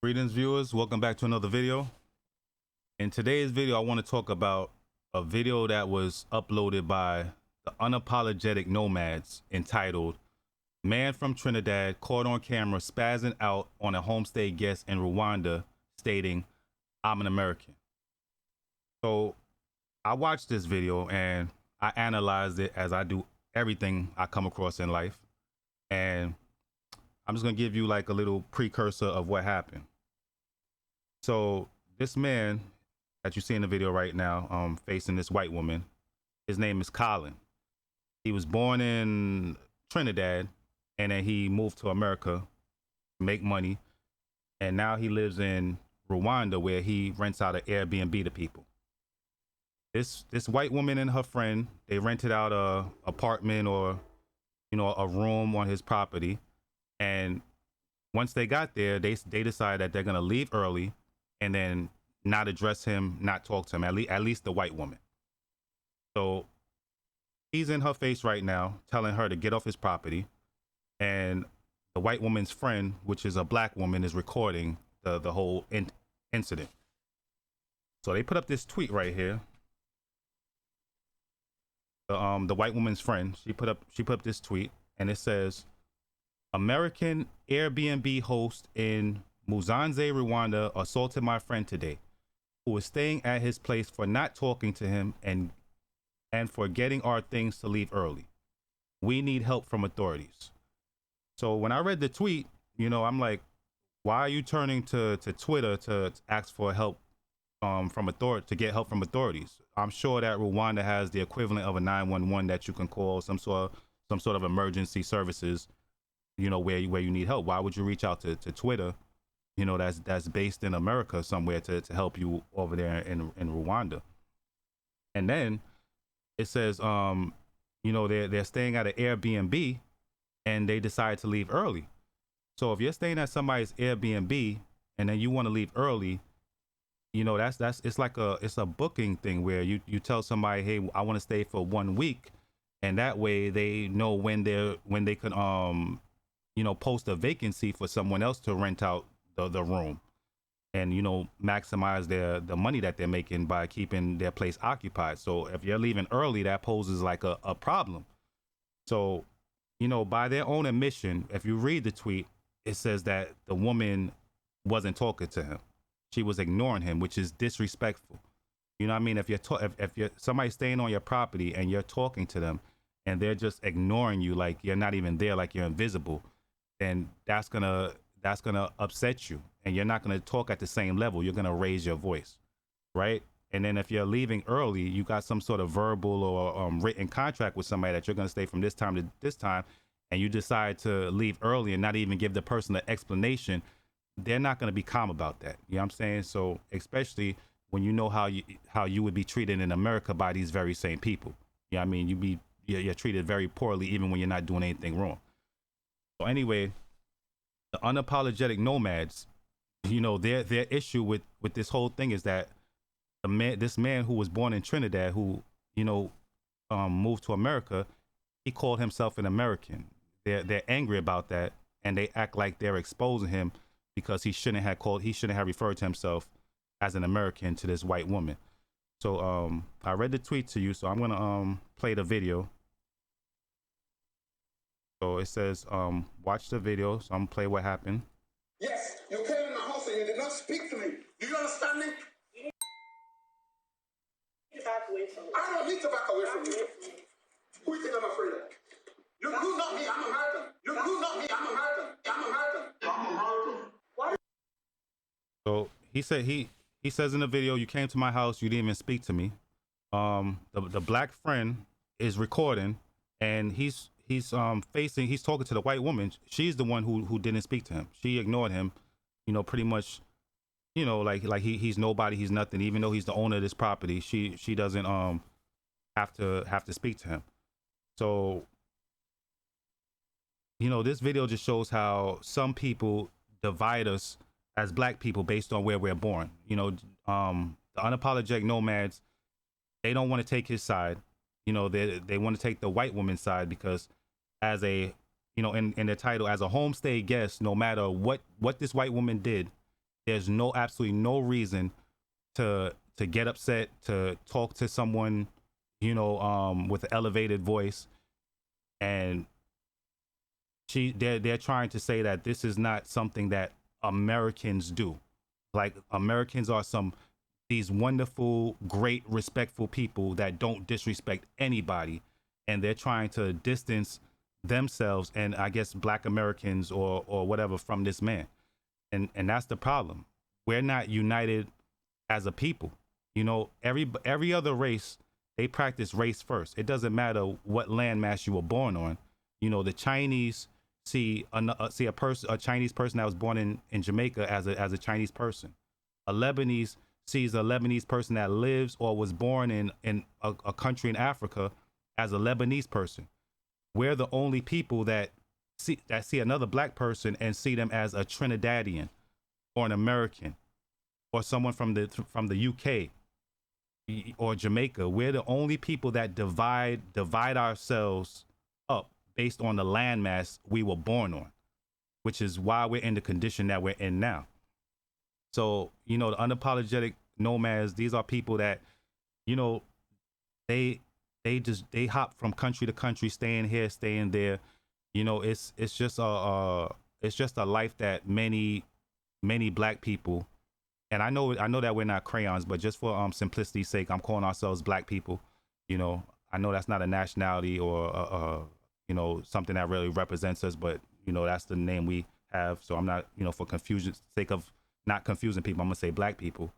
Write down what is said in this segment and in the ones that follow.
Greetings viewers, welcome back to another video. In today's video, I want to talk about a video that was uploaded by the Unapologetic Nomads entitled "Man from Trinidad Caught on Camera Spazzing Out on a Homestay Guest in Rwanda stating, 'I'm an American.'" So I watched this video and I analyzed it as I do everything I come across in life. And I'm just going to give you like a little precursor of what happened. So this man that you see in the video right now, facing this white woman, his name is Colin. He was born in Trinidad and then he moved to America to make money. And now he lives in Rwanda where he rents out an Airbnb to people. This white woman and her friend, they rented out a apartment or, a room on his property. And once they got there, they decide that they're going to leave early and then not address him, not talk to him, at least the white woman. So he's in her face right now, telling her to get off his property. And the white woman's friend, which is a black woman, is recording the whole incident. So they put up this tweet right here. The white woman's friend, she put up this tweet, and it says, "American Airbnb host in Muzanze, Rwanda, assaulted my friend today, who was staying at his place for not talking to him and for getting our things to leave early. We need help from authorities." So when I read the tweet, I'm like, why are you turning to Twitter to ask for help to get help from authorities? I'm sure that Rwanda has the equivalent of a 911 that you can call, some sort of emergency services, where you need help. Why would you reach out to Twitter, that's based in America somewhere to help you over there in Rwanda? And then it says, they're staying at an Airbnb and they decide to leave early. So if you're staying at somebody's Airbnb and then you want to leave early, it's like a booking thing where you tell somebody, hey, I want to stay for 1 week, and that way they know when they could post a vacancy for someone else to rent out the room and maximize the money that they're making by keeping their place occupied. So if you're leaving early, that poses like a problem. So by their own admission, if you read the tweet, it says that the woman wasn't talking to him. She was ignoring him, which is disrespectful. You know what I mean? If you're somebody's staying on your property and you're talking to them and they're just ignoring you like you're not even there, like you're invisible, then that's gonna upset you, and you're not gonna talk at the same level. You're gonna raise your voice, right? And then if you're leaving early, you got some sort of verbal or written contract with somebody that you're gonna stay from this time to this time, and you decide to leave early and not even give the person an explanation, they're not going to be calm about that. You know what I'm saying? So especially when you know how you would be treated in America by these very same people. You know what I mean? You're treated very poorly even when you're not doing anything wrong. So anyway, the Unapologetic Nomads, their issue with this whole thing is that this man who was born in Trinidad, who moved to America, he called himself an American. They're angry about that, and they act like they're exposing him because he shouldn't have referred to himself as an American to this white woman. So I read the tweet to you, so I'm gonna play the video. So it says, watch the video. So I'm gonna play what happened. Yes, you came in my house and you did not speak to me. Do you understand me? You need to back away from me. I don't need to back away from you. Who you think I'm afraid of? You're cool, not me. I'm American. You're cool, not me. I'm American. I'm American. I'm American. What? So he says in the video, you came to my house, you didn't even speak to me. The black friend is recording, and he's talking to the white woman. She's the one who didn't speak to him. She ignored him, pretty much, like he's nobody, he's nothing. Even though he's the owner of this property, she doesn't have to speak to him. So this video just shows how some people divide us as black people based on where we're born. The Unapologetic Nomads, they don't want to take his side. They want to take the white woman's side because as a in the title, as a homestay guest, no matter what this white woman did, there's absolutely no reason to get upset, to talk to someone, with an elevated voice. And they're trying to say that this is not something that Americans do. Like, Americans are these wonderful, great, respectful people that don't disrespect anybody, and they're trying to distance themselves and, I guess, Black Americans or whatever from this man. And that's the problem. We're not united as a people. Every other race, they practice race first. It doesn't matter what landmass you were born on. The Chinese see a Chinese person that was born in Jamaica as a Chinese person. A Lebanese sees a Lebanese person that lives or was born in a country in Africa as a Lebanese person. We're the only people that see another Black person and see them as a Trinidadian or an American or someone from the UK or Jamaica. We're the only people that divide ourselves up based on the landmass we were born on, which is why we're in the condition that we're in now. So, the unapologetic nomads, these are people that, they hop from country to country, staying here, staying there. It's just a life that many Black people, and I know that we're not crayons, but just for simplicity's sake, I'm calling ourselves Black people. I know that's not a nationality or something that really represents us, but that's the name we have. So I'm not, for confusion's sake of not confusing people, I'm gonna say Black people.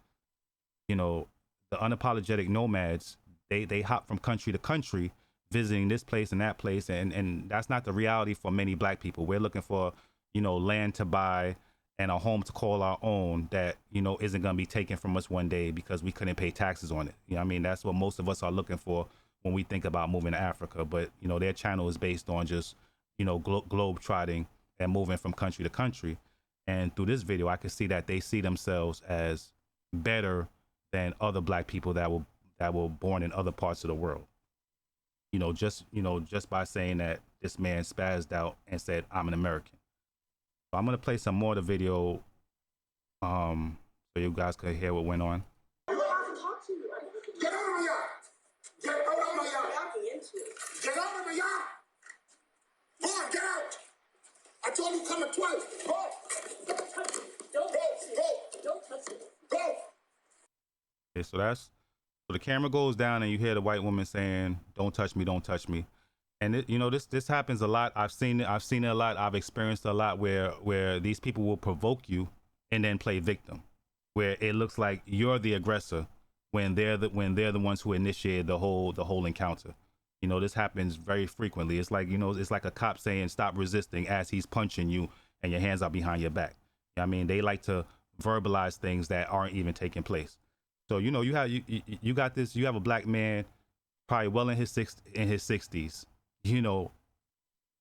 The unapologetic nomads, they hop from country to country, visiting this place and that place, and that's not the reality for many Black people. We're looking for land to buy and a home to call our own that isn't going to be taken from us one day because we couldn't pay taxes on it. That's what most of us are looking for when we think about moving to Africa. But their channel is based on just globe trotting and moving from country to country. And through this video, I can see that they see themselves as better than other Black people that were born in other parts of the world. Just by saying that this man spazzed out and said, "I'm an American." So I'm gonna play some more of the video, so you guys could hear what went on. Get out of my yard! Get out of my yard! Get out of my yard! Go on, get out! I told you come at 12. Go! Don't touch it. Don't touch it. Go! Okay, so the camera goes down and you hear the white woman saying, "Don't touch me, don't touch me." And this happens a lot. I've seen it a lot. I've experienced a lot where these people will provoke you and then play victim, where it looks like you're the aggressor when they're the ones who initiated the whole encounter. This happens very frequently. It's like it's like a cop saying, "Stop resisting," as he's punching you and your hands are behind your back. They like to verbalize things that aren't even taking place. So you got this. You have a Black man, probably well in his 60s,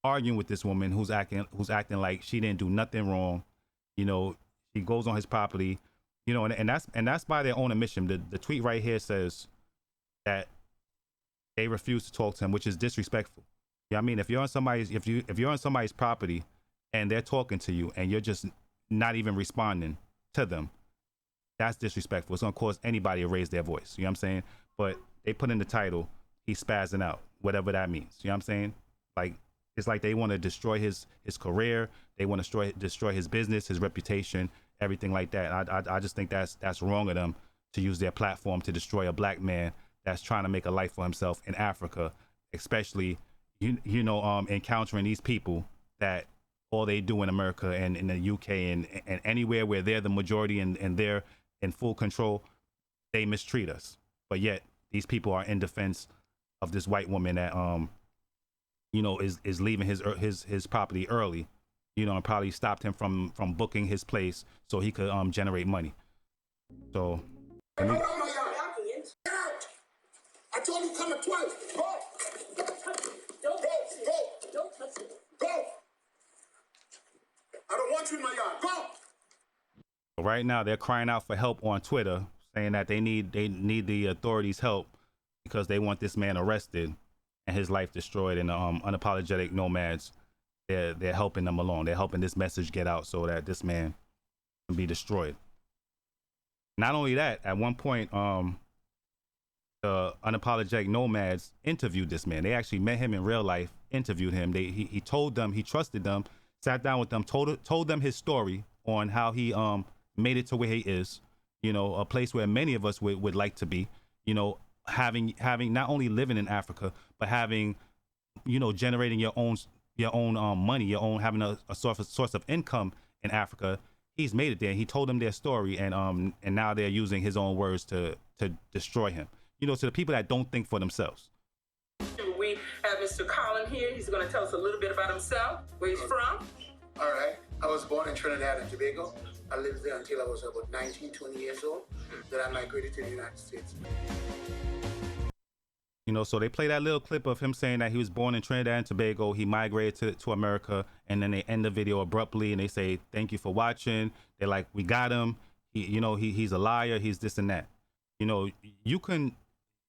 arguing with this woman who's acting like she didn't do nothing wrong. She goes on his property, and that's by their own admission. The tweet right here says that they refuse to talk to him, which is disrespectful. If you're on somebody's property and they're talking to you and you're just not even responding to them, that's disrespectful. It's gonna cause anybody to raise their voice. You know what I'm saying? But they put in the title, he's spazzing out, whatever that means. You know what I'm saying? Like, it's like they want to destroy his career. They want to destroy his business, his reputation, everything like that. I just think that's wrong of them to use their platform to destroy a Black man that's trying to make a life for himself in Africa, especially encountering these people that all they do in America and in the UK and anywhere where they're the majority and they're in full control, they mistreat us. But yet these people are in defense of this white woman that is leaving his property early, and probably stopped him from booking his place so he could generate money. So Get out! I told you come at 12. Go! Don't touch it. Don't touch it. Go! I don't want you in my yard. Go! Right now they're crying out for help on Twitter, saying that they need the authorities' help because they want this man arrested and his life destroyed. And the unapologetic nomads, they're helping them along. They're helping this message get out so that this man can be destroyed. Not only that, at one point, the Unapologetic Nomads interviewed this man. They actually met him in real life, interviewed him. He told them, he trusted them, sat down with them, told them his story on how he made it to where he is. You know, a place where many of us would like to be. You know, having not only living in Africa, but having, you know, generating your own money, your own, having a source of income in Africa. He's made it there. He told them their story, and now they're using his own words to destroy him. You know, to the people that don't think for themselves. We have Mr. Colin here. He's going to tell us a little bit about himself, where he's from. All right. I was born in Trinidad and Tobago. I lived there until I was about 19, 20 years old. Then I migrated to the United States. You know, so they play that little clip of him saying that he was born in Trinidad and Tobago. He migrated to America, and then they end the video abruptly and they say, "Thank you for watching." They're like, "We got him. He's a liar. He's this and that." You know,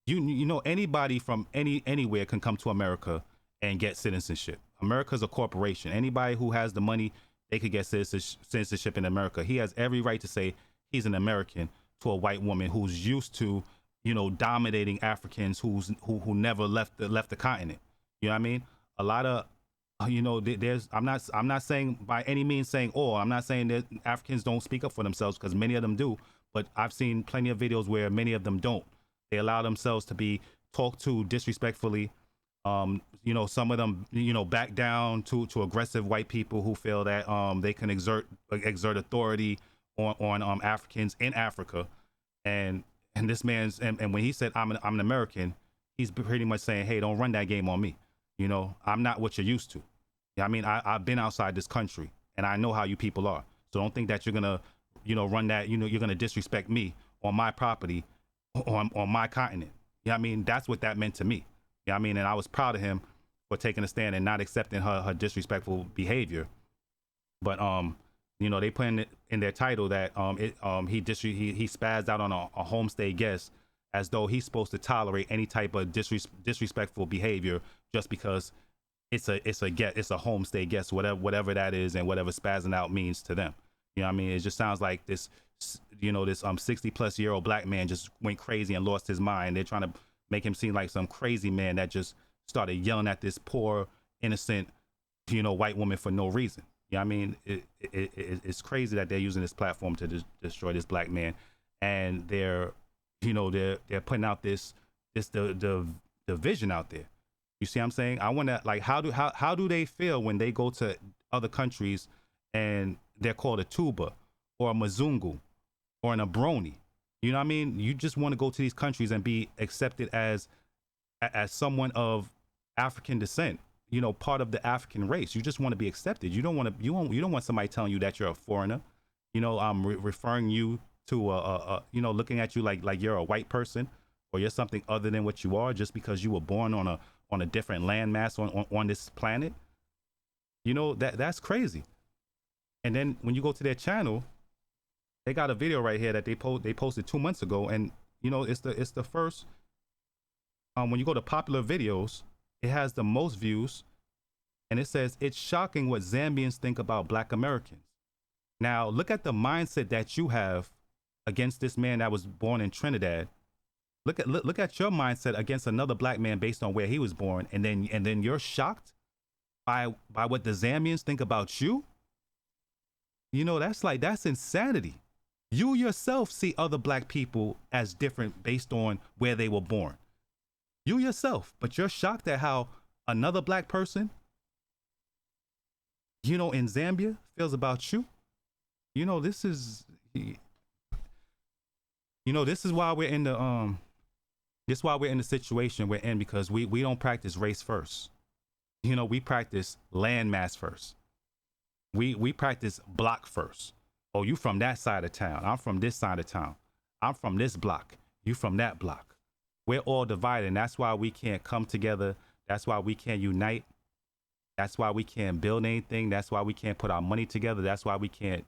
you know, anybody from anywhere can come to America and get citizenship. America's a corporation. Anybody who has the money, they could get citizenship in America. He has every right to say he's an American to a white woman who's used to, you know, dominating Africans who never left the continent. You know what I mean? A lot of, you know, there's, I'm not saying by any means saying all. I'm not saying that Africans don't speak up for themselves, because many of them do. But I've seen plenty of videos where many of them don't. They allow themselves to be talked to disrespectfully. You know, some of them, you know, back down to aggressive white people who feel that they can exert authority on Africans in Africa. And this man's, and when he said I'm an American, he's pretty much saying, hey, don't run that game on me. You know, I'm not what you're used to. I mean, I've been outside this country and I know how you people are. So don't think that you're gonna, you know, run that, you know, you're gonna disrespect me on my property, on my continent. You know what I mean? That's what that meant to me. You know what I mean? And I was proud of him for taking a stand and not accepting her disrespectful behavior. But you know, they put in their title that he spazzed out on a homestay guest, as though he's supposed to tolerate any type of disrespectful behavior just because it's a homestay guest, whatever that is, and whatever spazzing out means to them. You know what I mean? It just sounds like this, you know, this 60-plus-year-old black man just went crazy and lost his mind. They're trying to make him seem like some crazy man that just started yelling at this poor, innocent, you know, white woman for no reason. You know what I mean? It's crazy that they're using this platform to destroy this black man, and they're putting out this division out there. You see what I'm saying? I wonder, like, how do they feel when they go to other countries and they're called a tuba or a mazungu or an abroni? You know what I mean? You just want to go to these countries and be accepted as someone of African descent, you know, part of the African race. You just want to be accepted. You don't want somebody telling you that you're a foreigner. You know, referring you to you know, looking at you like you're a white person or you're something other than what you are just because you were born on a different landmass on this planet. You know, that's crazy. And then when you go to their channel, they got a video right here that they posted 2 months ago, and you know, it's the first. When you go to popular videos, it has the most views, and it says it's shocking what Zambians think about Black Americans. Now look at the mindset that you have against this man that was born in Trinidad. Look at your mindset against another black man based on where he was born, and then you're shocked by what the Zambians think about you. You know, that's insanity. You yourself see other black people as different based on where they were born. You yourself, but you're shocked at how another black person, you know, in Zambia feels about you. You know, this is why we're in the this is why we're in the situation we're in, because we don't practice race first. You know, we practice landmass first. We practice block first. Oh, you from that side of town. I'm from this side of town. I'm from this block. You from that block. We're all divided, and that's why we can't come together. That's why we can't unite. That's why we can't build anything. That's why we can't put our money together. That's why we can't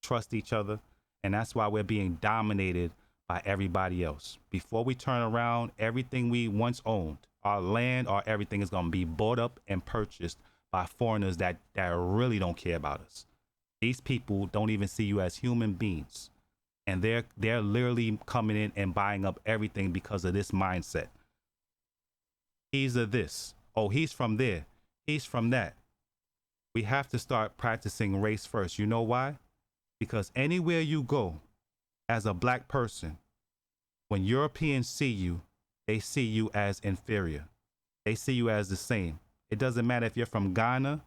trust each other. And that's why we're being dominated by everybody else. Before we turn around, everything we once owned, our land, our everything, is going to be bought up and purchased by foreigners that really don't care about us. These people don't even see you as human beings. and they're literally coming in and buying up everything because of this mindset. He's a this. Oh, he's from there. He's from that. We have to start practicing race first. You know why? Because anywhere you go as a black person, when Europeans see you, they see you as inferior. They see you as the same. It doesn't matter if you're from Ghana,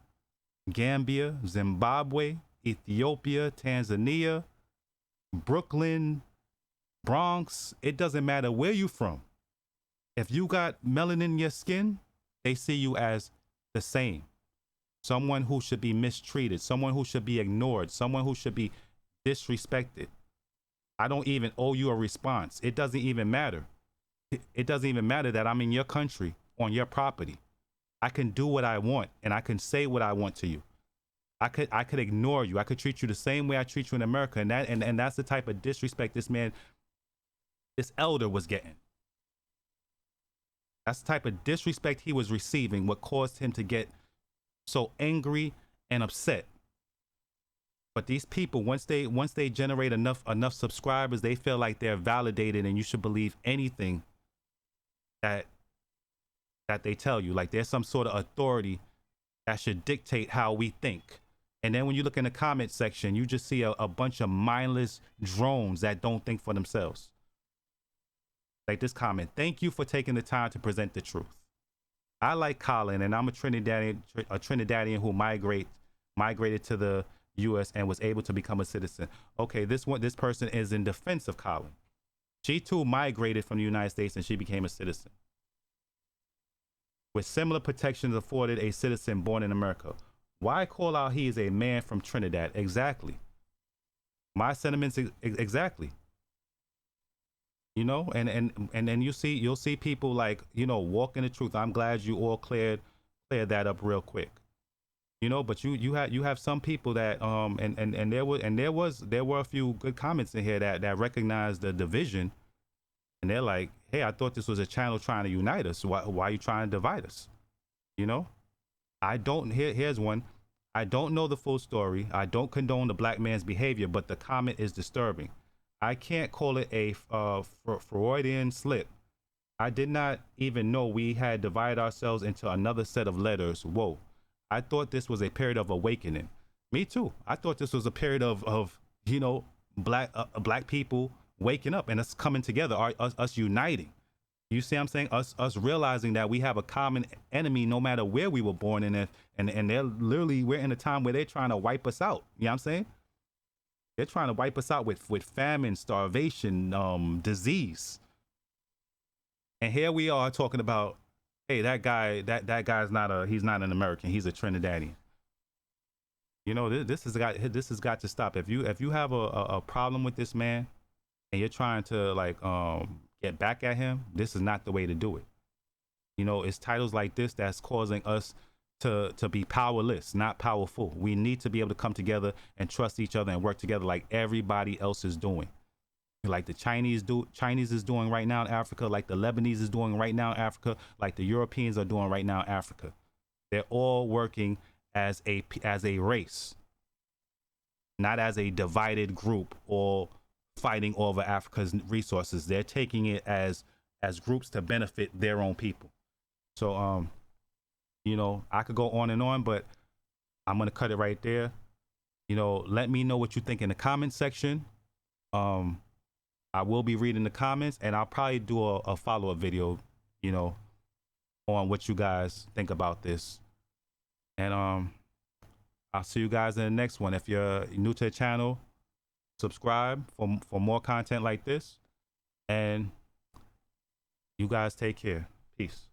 Gambia, Zimbabwe, Ethiopia, Tanzania, Brooklyn, Bronx. It doesn't matter where you're from. If you got melanin in your skin, they see you as the same. Someone who should be mistreated, someone who should be ignored, someone who should be disrespected. I don't even owe you a response. It doesn't even matter. It doesn't even matter that I'm in your country, on your property. I can do what I want and I can say what I want to you. I could ignore you. I could treat you the same way I treat you in America. And that's the type of disrespect this elder was getting. That's the type of disrespect he was receiving, what caused him to get so angry and upset. But these people, once they generate enough subscribers, they feel like they're validated and you should believe anything that they tell you. Like there's some sort of authority that should dictate how we think. And then when you look in the comment section, you just see a bunch of mindless drones that don't think for themselves. Like this comment, thank you for taking the time to present the truth. I like Colin, and I'm a Trinidadian who migrated to the U.S. and was able to become a citizen. Okay, this person is in defense of Colin. She too migrated from the United States and she became a citizen. With similar protections afforded a citizen born in America. Why call out he is a man from Trinidad? Exactly. My sentiments exactly. You know, and then you'll see people like, you know, walk in the truth. I'm glad you all cleared that up real quick. You know, but you have some people that and there were a few good comments in here that recognize the division, and they're like, hey, I thought this was a channel trying to unite us. Why are you trying to divide us? You know, here's one. I don't know the full story. I don't condone the black man's behavior, but the comment is disturbing. I can't call it a Freudian slip. I did not even know we had divided ourselves into another set of letters. Whoa. I thought this was a period of awakening. Me too. I thought this was a period of you know, black people waking up and us coming together, us uniting. You see what I'm saying? Us realizing that we have a common enemy no matter where we were born in, and they're literally, we're in a time where they're trying to wipe us out. You know what I'm saying? They're trying to wipe us out with famine, starvation, disease. And here we are talking about, hey, that guy's he's not an American. He's a Trinidadian. You know, this has got to stop. If you have a problem with this man and you're trying to like get back at him, this is not the way to do it. You know, it's titles like this that's causing us to be powerless, not powerful. We need to be able to come together and trust each other and work together like everybody else is doing. Like the Chinese is doing right now in Africa, like the Lebanese is doing right now in Africa, like the Europeans are doing right now in Africa. They're all working as a race, not as a divided group or fighting over Africa's resources. They're taking it as groups to benefit their own people. So you know, I could go on and on, but I'm gonna cut it right there. You know, let me know what you think in the comment section. I will be reading the comments, and I'll probably do a follow-up video, you know, on what you guys think about this. And I'll see you guys in the next one. If you're new to the channel, subscribe for more content like this. And you guys take care. Peace.